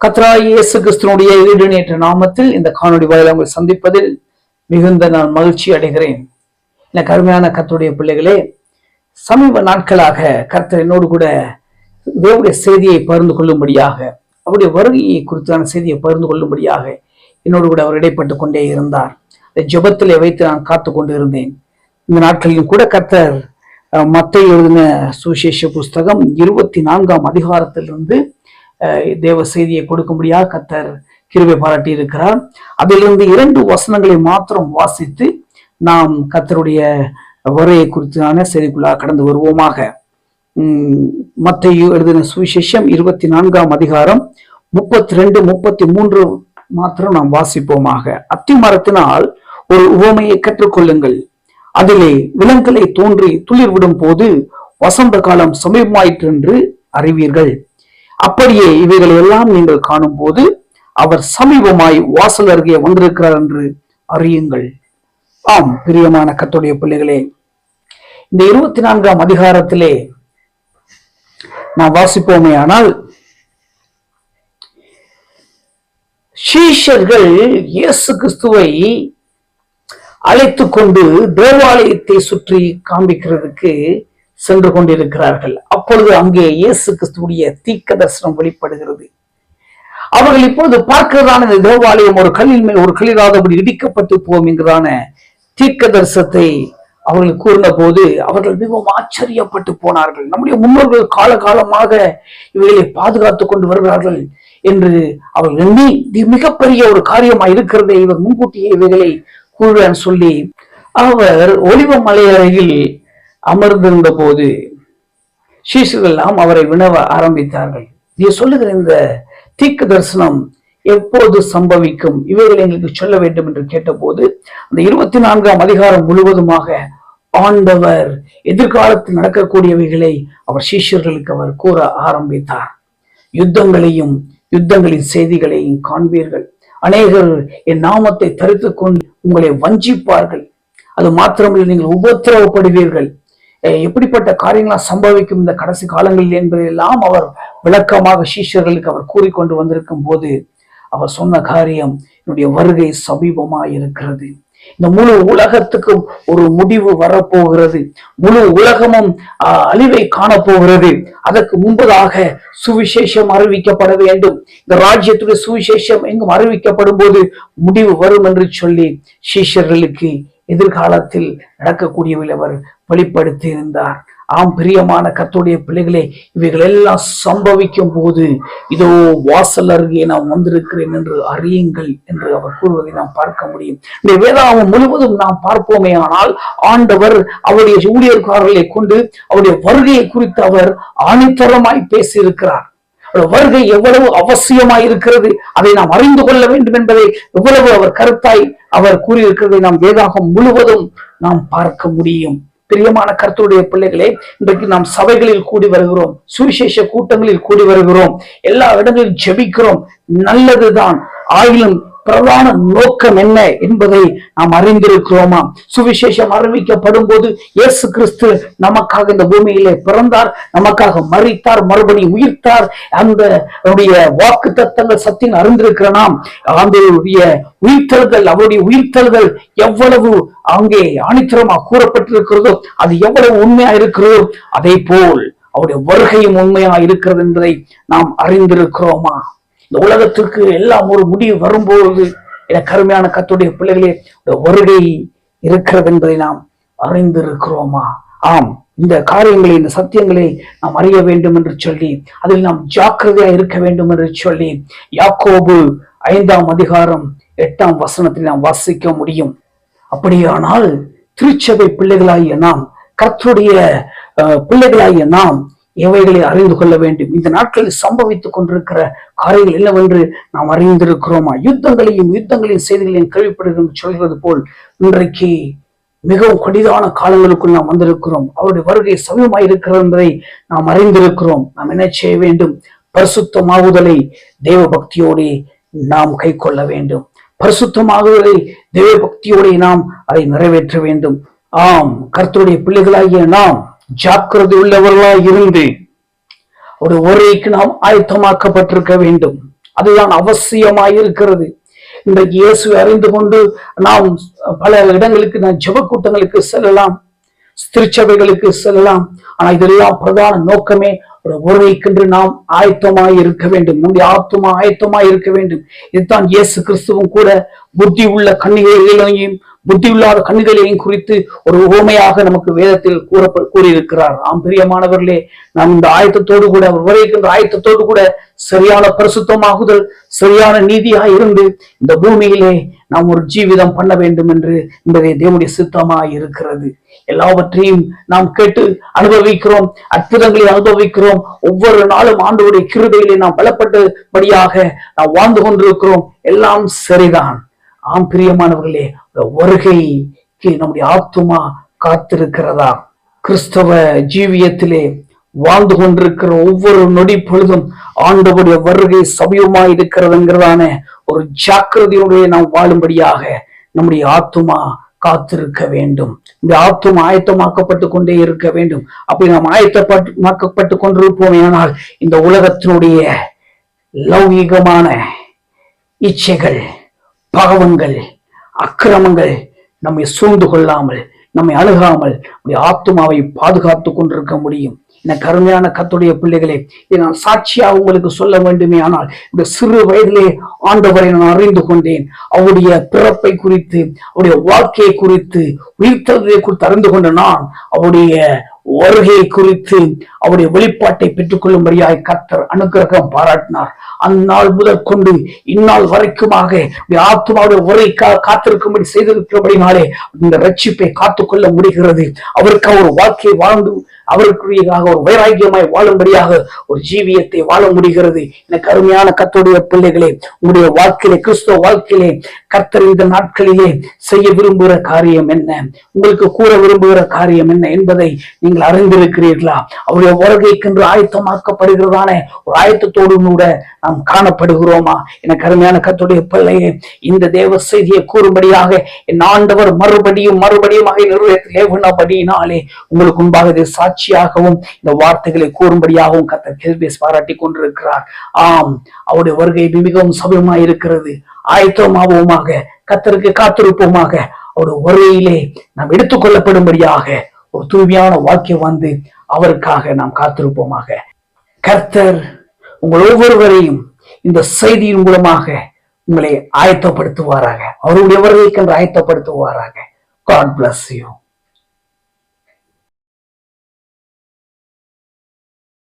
கர்த்தராகிய இயேசு கிறிஸ்துவினுடைய ஈடுநேற்ற நாமத்தில் இந்த காணொளி வாயிலாக உங்களை சந்திப்பதில் மிகுந்த நான் மகிழ்ச்சி அடைகிறேன். எனக்கு அருமையான கர்த்தருடைய பிள்ளைகளே, சமீப நாட்களாக கர்த்தர் என்னோடு கூட தேவனுடைய செய்தியை பகிர்ந்து கொள்ளும்படியாக, அவருடைய வருகையை குறித்தான செய்தியை பகிர்ந்து கொள்ளும்படியாக என்னோடு கூட அவர் இடைப்பட்டு கொண்டே இருந்தார். இந்த ஜெபத்திலே வைத்து நான் காத்து கொண்டு இருந்தேன். இந்த நாட்களிலும் கூட கர்த்தர் மத்தேயு எழுதின சுவிசேஷ புஸ்தகம் 24ஆம் அதிகாரத்திலிருந்து தேவ செய்தியை கொடுக்கும்படியாக கர்த்தர் கிருபை பாராட்டி இருக்கிறார். அதிலிருந்து 2 வசனங்களை மாத்திரம் வாசித்து நாம் கர்த்தருடைய வருகையை குறித்தான செய்திக்குள்ளாக கடந்து வருவோமாக. மத்தேயு எழுதின சுவிசேஷம் 24ஆம் அதிகாரம் 32, 33 மாத்திரம் நாம் வாசிப்போமாக. அத்திமரத்தினால் ஒரு உவமையை கற்றுக்கொள்ளுங்கள். அதிலே விலங்குகளை தோன்றி துளிர் விடும் போது வசந்த காலம் சமீபமாயிற்று என்று அறிவீர்கள். அப்படியே இவைகள் எல்லாம் நீங்கள் காணும் போது அவர் சமீபமாய் வாசல் அருகே வந்திருக்கிறார் என்று அறியுங்கள். ஆம், பிரியமான கர்த்தருடைய பிள்ளைகளே, இந்த 24ஆம் அதிகாரத்திலே நான் வாசிப்போமே ஆனால், சீஷர்கள் இயேசு கிறிஸ்துவை அழைத்து கொண்டு தேவாலயத்தை சுற்றி காண்பிக்கிறதுக்கு சென்று கொண்டிருக்கிறார்கள். அப்பொழுது அங்கே இயேசு கிறிஸ்துவுடைய தீர்க்க தரிசனம் வெளிப்படுகிறது. அவர்கள் இப்பொழுது பார்க்கிறதான இந்த தேவாலயம் ஒரு கல்லின் மேல் ஒரு கல்லிராதபடி இடிக்கப்பட்டு போகும் என்கிறதான தீர்க்க தரிசனத்தை அவர்கள் கூறின போது அவர்கள் மிகவும் ஆச்சரியப்பட்டு போனார்கள். நம்முடைய முன்னோர்கள் காலகாலமாக இவைகளை பாதுகாத்து கொண்டு வருகிறார்கள் என்று அவர்கள் எண்ணி, இது மிகப்பெரிய ஒரு காரியமா இருக்கிறதே, இவர் முன்கூட்டியே இவைகளை கூறுவான் சொல்லி அவர் ஒலிவ மலை அருகில் அமர்ந்திருந்த போது சீஷர்கள் எல்லாம் அவரை வினவ ஆரம்பித்தார்கள். நீ சொல்லுகிற இந்த தீர்க்க தரிசனம் எப்போது சம்பவிக்கும்? இவைகளை எங்களுக்கு சொல்ல வேண்டும் என்று கேட்டபோது அந்த 24ஆம் அதிகாரம் முழுவதுமாக ஆண்டவர் எதிர்காலத்தில் நடக்கக்கூடியவைகளை அவர் சீஷர்களுக்கு அவர் கூற ஆரம்பித்தார். யுத்தங்களின் செய்திகளையும் காண்பீர்கள். அநேகர் என் நாமத்தை தரித்துக் கொண்டு உங்களை வஞ்சிப்பார்கள். அது மாத்திரமில்லை, நீங்கள் உபத்திரவப்படுவீர்கள். எப்படிப்பட்ட காரியங்களாம் சம்பவிக்கும் இந்த கடைசி காலங்களில் என்பதெல்லாம் அவர் விளக்கமாக சீஷர்களுக்கு அவர் கூறிக்கொண்டு வந்திருக்கும் போது அவர் சொன்ன காரியம், என்னுடைய வருகை சமீபமாய் இருக்கிறது. இந்த முழு உலகத்துக்கும் ஒரு முடிவு வரப்போகிறது. முழு உலகமும் அழிவை காணப்போகிறது. அதற்கு முன்பதாக சுவிசேஷம் அறிவிக்கப்பட வேண்டும். இந்த ராஜ்யத்துடைய சுவிசேஷம் எங்கும் அறிவிக்கப்படும் போது முடிவு வரும் என்று சொல்லி சீஷர்களுக்கு எதிர்காலத்தில் நடக்கக்கூடியவர்கள் அவர் வெளிப்படுத்தி இருந்தார். ஆம், பிரியமான கர்த்தருடைய பிள்ளைகளே, இவைகள் எல்லாம் சம்பவிக்கும் போது இதோ வாசல் அருகே நான் வந்திருக்கிறேன் என்று அறியுங்கள் என்று அவர் கூறுவதை நாம் பார்க்க முடியும். இந்த வேதாகமம் முழுவதும் நாம் பார்ப்போமே ஆனால் ஆண்டவர் அவருடைய ஊழியர்காரர்களை கொண்டு அவருடைய வருகையை குறித்து அவர் ஆணித்தரமாய் பேசியிருக்கிறார். வருகை எவ்வளவு அவசியமாய் இருக்கிறது, அதை நாம் அறிந்து கொள்ள வேண்டும் என்பதை எவ்வளவு அவர் கருத்தாய் அவர் கூறியிருக்கிறதை நாம் வேதாகம் முழுவதும் நாம் பார்க்க முடியும். பிரியமான கர்த்தருடைய பிள்ளைகளே, இன்றைக்கு நாம் சபைகளில் கூடி வருகிறோம், சுவிசேஷ கூட்டங்களில் கூடி வருகிறோம், எல்லா இடங்களிலும் ஜெபிக்கிறோம், நல்லதுதான். ஆயினும் பிரதான நோக்கம் என்ன என்பதை நாம் அறிந்திருக்கிறோமா? சுவிசேஷம் அறிவிக்கப்படும் போது இயேசு கிறிஸ்து நமக்காக இந்த பூமியிலே பிறந்தார், நமக்காக மரித்தார், மறுபடியும் உயிர்த்தார். அந்த வாக்கு தத்தங்கள் சத்தியம் அறிந்திருக்கிற நாம் அவருடைய உயிர்த்தெழுதல் எவ்வளவு அங்கே ஆணித்தரமா கூறப்பட்டிருக்கிறதோ, அது எவ்வளவு உண்மையா இருக்கிறதோ, அதே போல் அவருடைய வருகையும் உண்மையா இருக்கிறது என்பதை நாம் அறிந்திருக்கிறோமா? இந்த உலகத்திற்கு எல்லாம் ஒரு முடிவு வரும்போது எனக்கு கருமையான கர்த்தருடைய பிள்ளைகளே, வருகை இருக்கிறது என்பதை நாம் அறிந்திருக்கிறோமா? ஆம், இந்த காரியங்களை, இந்த சத்தியங்களை நாம் அறிய வேண்டும் என்று சொல்லி, அதில் நாம் ஜாக்கிரதையா இருக்க வேண்டும் என்று சொல்லி யாக்கோபு 5ஆம் அதிகாரம் 8ஆம் வசனத்தில் நாம் வாசிக்க முடியும். அப்படியானால் திருச்சபை பிள்ளைகளாகிய நாம், கர்த்தருடைய பிள்ளைகளாகிய நாம் எவைகளை அறிந்து கொள்ள வேண்டும்? இந்த நாட்களில் சம்பவித்துக் கொண்டிருக்கிற காரியங்கள் என்னவென்று நாம் அறிந்திருக்கிறோமா? யுத்தங்களின் செய்திகளையும் கேள்விப்படுகிறோம் சொல்கிறது போல் இன்றைக்கு மிகவும் கடிதான காலங்களுக்குள் நாம் வந்திருக்கிறோம். அவருடைய வருகை சமீபமாய் இருக்கிறது என்பதை நாம் அறிந்திருக்கிறோம். நாம் என்ன செய்ய வேண்டும்? பரிசுத்தமாகுதலை தேவ பக்தியோடு நாம் கை கொள்ள வேண்டும். பரிசுத்தமாகுதலை தேவ பக்தியோடு நாம் அதை நிறைவேற்ற வேண்டும். ஆம், கர்த்தருடைய பிள்ளைகளாகிய நாம் ஜாக்கிரதை உள்ளவர்களாய் இருந்து ஒரு வருகைக்கு நாம் ஆயத்தமாக்கப்பட்டிருக்க வேண்டும். அதுதான் அவசியமாயிருக்கிறது. இன்றைக்கு இயேசுவை அறிந்து கொண்டு நாம் பல இடங்களுக்கு, நாம் ஜெப கூட்டங்களுக்கு செல்லலாம், திருச்சபைகளுக்கு செல்லலாம். ஆனா இதெல்லாம் பிரதான நோக்கமே ஒரு வருகைக்கென்று நாம் ஆயத்தமாய் இருக்க வேண்டும். நம்முடைய ஆத்துமா ஆயத்தமாய் இருக்க வேண்டும். இதுதான் இயேசு கிறிஸ்துவும் கூட புத்தி உள்ள கன்னிகைகளையும் புத்தி இல்லாத கன்னிகைகளையும் குறித்து ஒரு உவமையாக நமக்கு வேதத்தில் கூறியிருக்கிறார். பிரியமானவர்களே, நாம் இந்த ஆயத்தத்தோடு கூட, வருகைக்கின்ற ஆயத்தத்தோடு கூட சரியான பரிசுத்தமாகுதல், சரியான நீதியாய் இருந்து இந்த பூமியிலே நாம் ஒரு ஜீவிதம் பண்ண வேண்டும் என்று என்பதை தேவனுடைய சித்தமாய் இருக்கிறது. எல்லாவற்றையும் நாம் கேட்டு அனுபவிக்கிறோம், அற்புதங்களை அனுபவிக்கிறோம். ஒவ்வொரு நாளும் ஆண்டவருடைய கிருபையிலே நாம் பலப்பட்டபடியாக நாம் வாழ்ந்து கொண்டிருக்கிறோம். எல்லாம் சரிதான். பிரியமானவர்களே, வருகைக்கு நம்முடைய ஆத்துமா காத்திருக்கிறதா? கிறிஸ்தவ ஜீவியத்திலே வாழ்ந்து கொண்டிருக்கிற ஒவ்வொரு நொடி பொழுதும் ஆண்டவருடைய வருகை சமயமாய் இருக்கிறதுங்கிறதான ஒரு ஜாக்கிரதையுடைய நாம் வாழும்படியாக நம்முடைய ஆத்துமா காத்திருக்க வேண்டும். இந்த ஆத்துமா ஆயத்தமாக்கப்பட்டு கொண்டே இருக்க வேண்டும். அப்படி நாம் ஆயத்தமாக்கப்பட்டு கொண்டிருப்போம். ஆனால் இந்த உலகத்தினுடைய லௌகீகமான இச்சைகள், பாவங்கள், அக்கிரமங்கள் நம்மை சூழ்ந்து கொள்ளாமல், நம்மை அணுகாமல் ஆத்துமாவை பாதுகாத்து கொண்டிருக்க முடியும். எனக்கு அருமையான கர்த்தருடைய பிள்ளைகளே, இதை நான் சாட்சியாக உங்களுக்கு சொல்ல வேண்டுமே. ஆனால் இந்த சிறு வயதிலே ஆண்டவரை நான் அறிந்து கொண்டேன். அவருடைய பிறப்பை குறித்து, அவருடைய வாழ்க்கையை குறித்து, உயிர்த்தெழுதலை குறித்து அறிந்து கொண்ட நான் அவருடைய வருகையை குறித்து, அவருடைய வெளிப்பாட்டை பெற்றுக் கொள்ளும்படியாய் கர்த்தர் அனுக்கிரகம் பாராட்டினார். அந்நாள் முதல் கொண்டு இந்நாள் வரைக்குமாக ஆத்துமாவுடைய உரை காத்திருக்கும்படி செய்திருக்கிறபடினாலே இந்த ரட்சிப்பை காத்துக்கொள்ள முடிகிறது. அவருக்கு ஒரு வாழ்க்கையை வாழ்ந்து அவருக்குரியதாக ஒரு வைராக்கியமாய் வாழும்படியாக ஒரு ஜீவியத்தை வாழ முடிகிறது. எனக்கு அருமையான கர்த்தருடைய பிள்ளைகளே, உங்களுடைய வாழ்க்கையிலே, கிறிஸ்துவ வாழ்க்கையிலே கர்த்தர் இந்த நாட்களிலே செய்ய விரும்புகிற காரியம் என்ன, உங்களுக்கு கூற விரும்புகிற காரியம் என்ன என்பதை நீங்கள் அறிந்திருக்கிறீர்களா? அவருடைய வருகைக்கென்று ஆயத்தமாக்கப்படுகிறதான ஒரு ஆயத்தத்தோடு கூட நாம் காணப்படுகிறோமா? எனக்கு அருமையான கர்த்தருடைய பிள்ளையே, இந்த தேவ செய்தியை கூறும்படியாக என் ஆண்டவர் மறுபடியும் நிறைவேற்றினாலே உங்களுக்கு முன்பாக இதை சாட்சியாகவும் இந்த வார்த்தைகளை கூறும்படியாகவும் கர்த்தர் கிருபை பாராட்டி கொண்டிருக்கிறார். அவருடைய வருகை மிகவும் சமயமாய் இருக்கிறது. ஆயத்தமாவோமாக, கர்த்தருக்கு காத்திருப்போமாக. அவருடைய வருகையிலே நாம் எடுத்துக் கொள்ளப்படும்படியாக ஒரு தூய்மையான வாக்கியம் வந்து அவருக்காக நாம் காத்திருப்போமாக. கர்த்தர் உங்கள் ஒவ்வொருவரையும் இந்த செய்தியின் மூலமாக உங்களை ஆயத்தப்படுத்துவாராக. அவருடைய வருகைக்கென்று ஆயத்தப்படுத்துவாராக. God bless you.